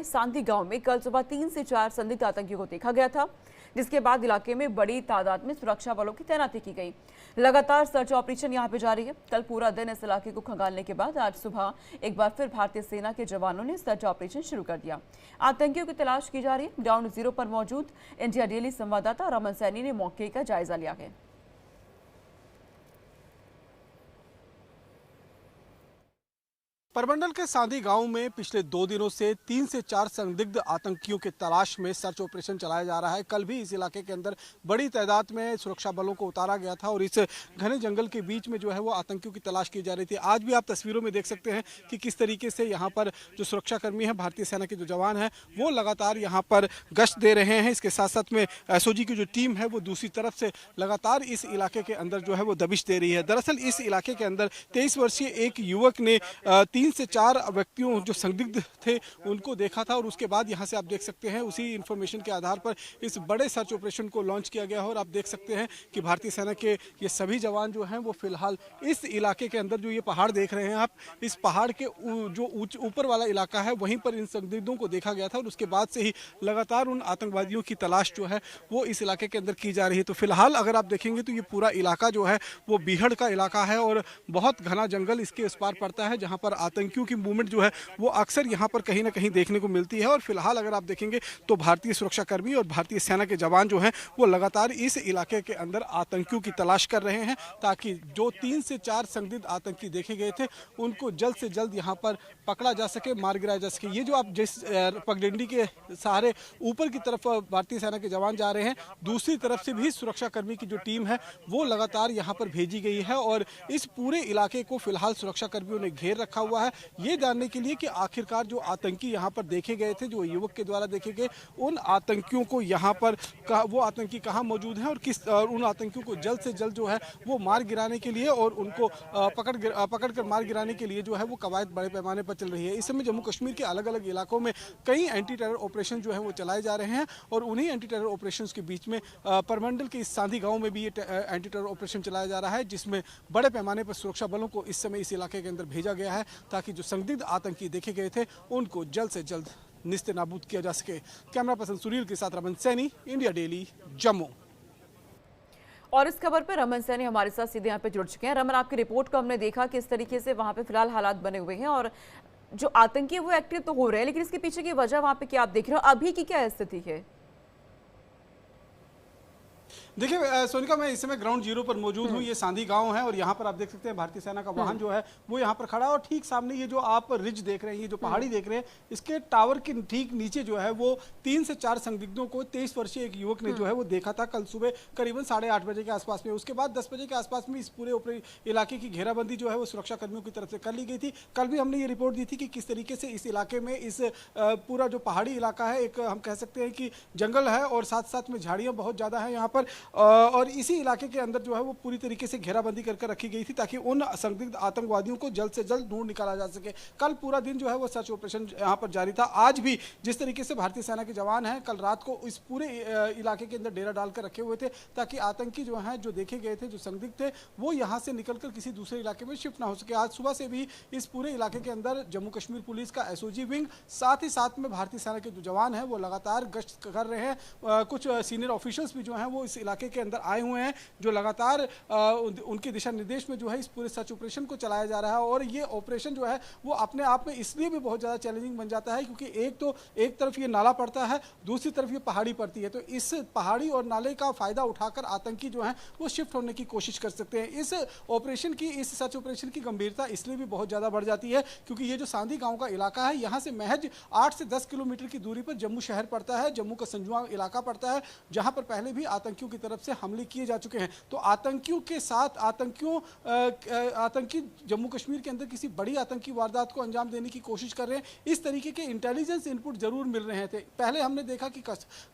सांधी गांव में कल सुबह 3 से 4 संदिग्ध आतंकियों को देखा गया था, जिसके बाद इलाके में बड़ी तादाद में सुरक्षा बलों की तैनाती की गई। लगातार सर्च ऑपरेशन यहां पे जारी है। कल पूरा दिन इस इलाके को खंगालने के बाद आज सुबह एक बार फिर भारतीय सेना के जवानों ने सर्च ऑपरेशन शुरू कर दिया। आतंकियों की तलाश की जा रही है। ग्राउंड जीरो पर मौजूद इंडिया डेली संवाददाता रमन सैनी ने मौके का जायजा लिया है। परमंडल के सांधी गांव में पिछले 2 दिनों से 3 से 4 संदिग्ध आतंकियों की तलाश में सर्च ऑपरेशन चलाया जा रहा है। कल भी इस इलाके के अंदर बड़ी तादाद में सुरक्षा बलों को उतारा गया था और इस घने जंगल के बीच में जो है वो आतंकियों की तलाश की जा रही थी। आज भी आप तस्वीरों में देख सकते हैं कि किस तरीके से यहाँ पर जो सुरक्षाकर्मी हैं, भारतीय सेना के जो जवान हैं, वो लगातार यहाँ पर गश्त दे रहे हैं। इसके साथ साथ में एसओजी की जो टीम है वो दूसरी तरफ से लगातार इस इलाके के अंदर जो है वो दबिश दे रही है। दरअसल इस इलाके के अंदर 23 वर्षीय एक युवक ने 3 से 4 व्यक्तियों जो संदिग्ध थे उनको देखा था और उसके बाद यहाँ से आप देख सकते हैं उसी इंफॉर्मेशन के आधार पर इस बड़े सर्च ऑपरेशन को लॉन्च किया गया है। और आप देख सकते हैं कि भारतीय सेना के ये सभी जवान जो हैं वो फिलहाल इस इलाके के अंदर, जो ये पहाड़ देख रहे हैं आप, इस पहाड़ के जो ऊपर वाला इलाका है वहीं पर इन संदिग्धों को देखा गया था और उसके बाद से ही लगातार उन आतंकवादियों की तलाश जो है वो इस इलाके के अंदर की जा रही है। तो फिलहाल अगर आप देखेंगे तो ये पूरा इलाका जो है वो बीहड़ का इलाका है और बहुत घना जंगल इसके इस पार पड़ता है, जहाँ पर आतंकियों की मूवमेंट जो है वो अक्सर यहाँ पर कहीं ना कहीं देखने को मिलती है। और फिलहाल अगर आप देखेंगे तो भारतीय सुरक्षाकर्मी और भारतीय सेना के जवान जो हैं वो लगातार इस इलाके के अंदर आतंकियों की तलाश कर रहे हैं, ताकि जो 3 से 4 संदिग्ध आतंकी देखे गए थे उनको जल्द से जल्द यहाँ पर पकड़ा जा सके, मार गिराया जा सके। ये जो आप जिस पगडंडी के सहारे ऊपर की तरफ भारतीय सेना के जवान जा रहे हैं, दूसरी तरफ से भी सुरक्षाकर्मी की जो टीम है वो लगातार यहाँ पर भेजी गई है और इस पूरे इलाके को फिलहाल सुरक्षाकर्मियों ने घेर रखा हुआ है, ये जानने के लिए कि आखिरकार जो आतंकी यहाँ पर देखे गए थे, जो युवक के द्वारा देखे गए, उन आतंकियों को यहाँ पर वो आतंकी कहाँ मौजूद हैं और उन आतंकियों को जल्द से जल्द जो है वो मार गिराने के लिए और उनको पकड़ कर मार गिराने के लिए जो है वो कवायद बड़े पैमाने पर चल रही है। इस समय जम्मू कश्मीर के अलग अलग इलाकों में कई एंटी टेरर ऑपरेशन जो है वो चलाए जा रहे हैं और उन्हीं एंटी टेरर ऑपरेशन के बीच में परमंडल के इस सांधी गाँव में भी ये एंटी टेरर ऑपरेशन चलाया जा रहा है, जिसमें बड़े पैमाने पर सुरक्षा बलों को इस समय इस इलाके के अंदर भेजा गया है, ताकि जो संदिग्ध आतंकी देखे गए थे उनको जल्द से जल्द निस्ते नाबूद किया जा सके। कैमरा पर्सन सुनील के साथ रमन सैनी, इंडिया डेली, जम्मू। और इस खबर पर रमन सैनी हमारे साथ सीधे यहाँ पे जुड़ चुके हैं। रमन, आपकी रिपोर्ट को हमने देखा किस तरीके से वहाँ पे फिलहाल हालात बने हुए हैं और जो आतंकी है वो एक्टिव तो हो रहे हैं, लेकिन इसके पीछे की वजह वहाँ पे क्या आप देख रहे हो, अभी की क्या स्थिति है? देखिए सोनिका, मैं इस समय ग्राउंड जीरो पर मौजूद हूँ। ये सांधी गांव है और यहाँ पर आप देख सकते हैं भारतीय सेना का वाहन जो है वो यहाँ पर खड़ा है और ठीक सामने ये जो आप रिज देख रहे हैं, ये जो पहाड़ी देख रहे हैं, इसके टावर के ठीक नीचे जो है वो 3 से 4 संदिग्धों को 23 वर्षीय एक युवक ने जो है वो देखा था कल सुबह करीबन 8:30 बजे के आसपास में। उसके बाद 10 बजे के आसपास में इस पूरे इलाके की घेराबंदी जो है वो सुरक्षा कर्मियों की तरफ से कर ली गई थी। कल भी हमने ये रिपोर्ट दी थी कि किस तरीके से इस इलाके में इस पूरा जो पहाड़ी इलाका है, एक हम कह सकते हैं कि जंगल है और साथ साथ में झाड़ियाँ बहुत ज़्यादा हैं यहाँ पर, और इसी इलाके के अंदर जो है वो पूरी तरीके से घेराबंदी करके रखी गई थी ताकि उन संदिग्ध आतंकवादियों को जल्द से जल्द ढूंढ निकाला जा सके। कल पूरा दिन जो है वो सर्च ऑपरेशन यहाँ पर जारी था। आज भी जिस तरीके से भारतीय सेना के जवान हैं, कल रात को इस पूरे इलाके के अंदर डेरा डालकर रखे हुए थे ताकि आतंकी जो हैं, जो देखे गए थे, जो संदिग्ध थे, वो यहाँ से निकलकर किसी दूसरे इलाके में शिफ्ट ना हो सके। आज सुबह से भी इस पूरे इलाके के अंदर जम्मू कश्मीर पुलिस का एसओजी विंग, साथ ही साथ में भारतीय सेना के जो जवान हैं वो लगातार गश्त कर रहे हैं। कुछ सीनियर ऑफिशियल्स भी जो हैं वो इस इलाके के अंदर आए हुए हैं, जो लगातार उनके दिशा निर्देश में जो है इस पूरे सर्च ऑपरेशन को चलाया जा रहा है। और ये ऑपरेशन जो है वो अपने आप में इसलिए भी बहुत ज़्यादा चैलेंजिंग बन जाता है क्योंकि एक तरफ ये नाला पड़ता है, दूसरी तरफ ये पहाड़ी पड़ती है, तो इस पहाड़ी और नाले का फायदा उठाकर आतंकी जो है वो शिफ्ट होने की कोशिश कर सकते हैं। इस सर्च ऑपरेशन की गंभीरता इसलिए भी बहुत ज़्यादा बढ़ जाती है क्योंकि ये जो सांधी गाँव का इलाका है, यहाँ से महज 8 से 10 किलोमीटर की दूरी पर जम्मू शहर पड़ता है, जम्मू का संजुआ इलाका पड़ता है, जहाँ पर पहले भी आतंकियों की तरफ से हमले किए जा चुके हैं। तो आतंकियों के साथ आतंकी जम्मू कश्मीर के अंदर किसी बड़ी आतंकी वारदात को अंजाम देने की कोशिश कर रहे हैं। इस तरीके के इंटेलिजेंस इनपुट जरूर मिल रहे थे। पहले हमने देखा कि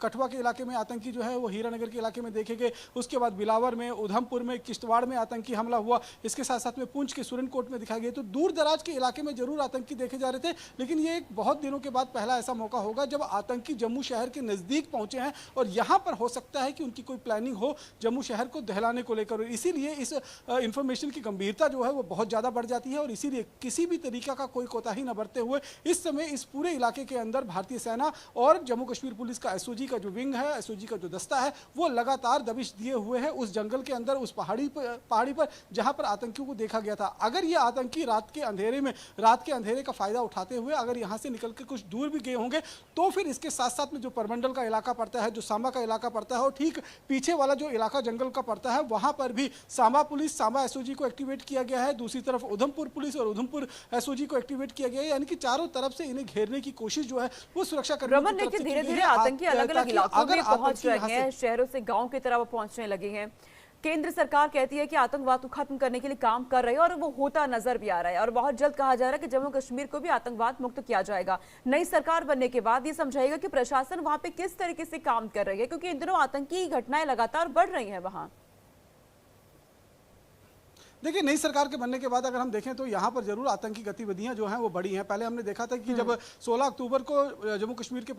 कठुआ के इलाके में आतंकी जो है वो हीरानगर के इलाके में देखे गए, उसके बाद बिलावर में, उधमपुर में, किश्तवाड़ में आतंकी हमला हुआ, इसके साथ साथ में पुंछ के सुरनकोट में दिखाई गई। तो दूर दराज के इलाके में जरूर आतंकी देखे जा रहे थे, लेकिन ये एक बहुत दिनों के बाद पहला ऐसा मौका होगा जब आतंकी जम्मू शहर के नजदीक पहुंचे हैं और यहां पर हो सकता है कि उनकी कोई प्लानिंग प्लानिंग हो जम्मू शहर को दहलाने को लेकर। इसीलिए इस इंफॉर्मेशन की गंभीरता जो है वो बहुत ज़्यादा बढ़ जाती है और इसीलिए किसी भी तरीका का कोई कोताही न बरतते हुए इस समय इस पूरे इलाके के अंदर भारतीय सेना और जम्मू कश्मीर पुलिस का एसओजी का जो विंग है, एसओजी का जो दस्ता है, वो लगातार दबिश दिए हुए है उस जंगल के अंदर, उस पहाड़ी पर जहां पर आतंकियों को देखा गया था। अगर ये आतंकी रात के अंधेरे का फायदा उठाते हुए अगर यहां से निकल के कुछ दूर भी गए होंगे तो फिर इसके साथ साथ में जो परमंडल का इलाका पड़ता है, जो सांबा का इलाका पड़ता है और ठीक पीछे वाला जो इलाका जंगल का पड़ता है, वहां पर भी सांबा पुलिस, सांबा एसओजी को एक्टिवेट किया गया है। दूसरी तरफ उधमपुर पुलिस और उधमपुर एसओजी को एक्टिवेट किया गया है। यानी कि चारों तरफ से इन्हें घेरने की कोशिश जो है वो सुरक्षा कर्मियों की तरफ से धीरे धीरे आतंकी अलग अलग इलाकों में पहुंच रहे हैं, शहरों से गांव की तरफ पहुंचने लगे हैं। केंद्र सरकार कहती है कि आतंकवाद को खत्म करने के लिए काम कर रही है और वो होता नजर भी आ रहा है और बहुत जल्द कहा जा रहा है कि जम्मू कश्मीर को भी आतंकवाद मुक्त किया जाएगा। नई सरकार बनने के बाद ये समझाएगा कि प्रशासन वहां पे किस तरीके से काम कर रही है, क्योंकि इन दिनों आतंकी घटनाएं लगातार बढ़ रही हैं वहां। देखिए, नई सरकार के बनने के बाद अगर हम देखें तो यहाँ पर जरूर आतंकी गतिविधियां जो हैं वो बढ़ी हैं। पहले हमने देखा था कि जब 16 अक्टूबर को जम्मू कश्मीर के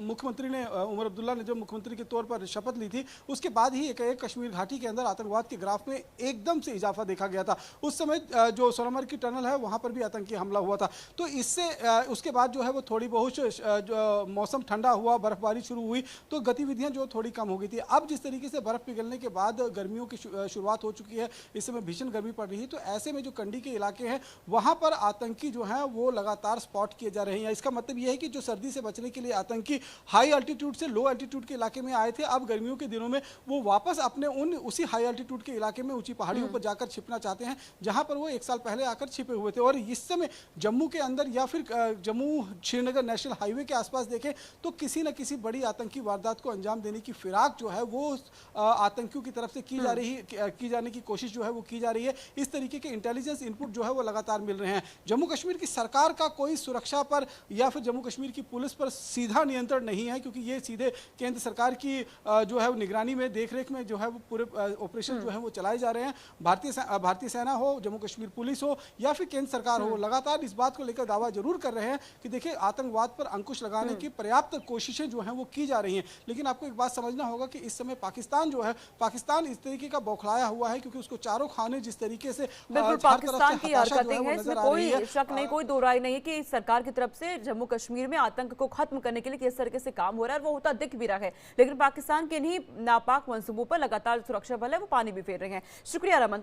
मुख्यमंत्री ने, उमर अब्दुल्ला ने जो मुख्यमंत्री के तौर पर शपथ ली थी, उसके बाद ही एक कश्मीर घाटी के अंदर आतंकवाद के ग्राफ में एकदम से इजाफा देखा गया था। उस समय जो सोनमर्ग की टनल है वहाँ पर भी आतंकी हमला हुआ था। तो इससे उसके बाद जो है वो थोड़ी बहुत मौसम ठंडा हुआ, बर्फबारी शुरू हुई तो गतिविधियाँ जो थोड़ी कम हो गई थी। अब जिस तरीके से बर्फ पिघलने के बाद गर्मियों की शुरुआत हो चुकी है, इस समय भीषण गर्मी पड़ रही है, तो ऐसे में जो कंडी के इलाके हैं वहां पर आतंकी जो हैं वो लगातार स्पॉट किए जा रहे हैं। इसका मतलब यह है कि जो सर्दी से बचने के लिए आतंकी हाई अल्टीट्यूड से लो अल्टीट्यूड के इलाके में आए थे, अब गर्मियों के दिनों में वो वापस अपने उसी हाई अल्टीट्यूड के इलाके में, ऊंची पहाड़ियों पर जाकर छिपना चाहते हैं जहां पर वो 1 साल पहले आकर छिपे हुए थे। और इस समय जम्मू के अंदर या फिर जम्मू श्रीनगर नेशनल हाईवे के आसपास देखें तो किसी न किसी बड़ी आतंकी वारदात को अंजाम देने की फिराक जो है वो आतंकियों की तरफ से की जाने की कोशिश जो है वो की जा रही है। इस तरीके के इंटेलिजेंस इनपुट जो है वो लगातार मिल रहे हैं। जम्मू कश्मीर की सरकार का कोई सुरक्षा पर या फिर जम्मू कश्मीर की पुलिस पर सीधा नियंत्रण नहीं है, क्योंकि ये सीधे केंद्र सरकार की जो है वो निगरानी में, देखरेख में जो है वो पूरे ऑपरेशन जो है वो चलाए जा रहे हैं। भारतीय सेना हो, जम्मू कश्मीर पुलिस हो या फिर केंद्र सरकार हो, लगातार इस बात को लेकर दावा जरूर कर रहे हैं कि देखिए आतंकवाद पर अंकुश लगाने की पर्याप्त कोशिशें जो हैं वो की जा रही हैं। लेकिन आपको एक बात समझना होगा कि इस समय पाकिस्तान इस तरीके का बौखलाया हुआ है, क्योंकि उसको चारों खाने जिस तरीके से बिल्कुल पाकिस्तान की हरकतें हैं, इसमें कोई शक नहीं, कोई दो राय नहीं है कि सरकार की तरफ से जम्मू कश्मीर में आतंक को खत्म करने के लिए किस तरीके से काम हो रहा है, वो होता दिख भी रहा है। लेकिन पाकिस्तान के इन्हीं नापाक मंसूबों पर लगातार सुरक्षा बल है वो पानी भी फेर रहे हैं। शुक्रिया रमन।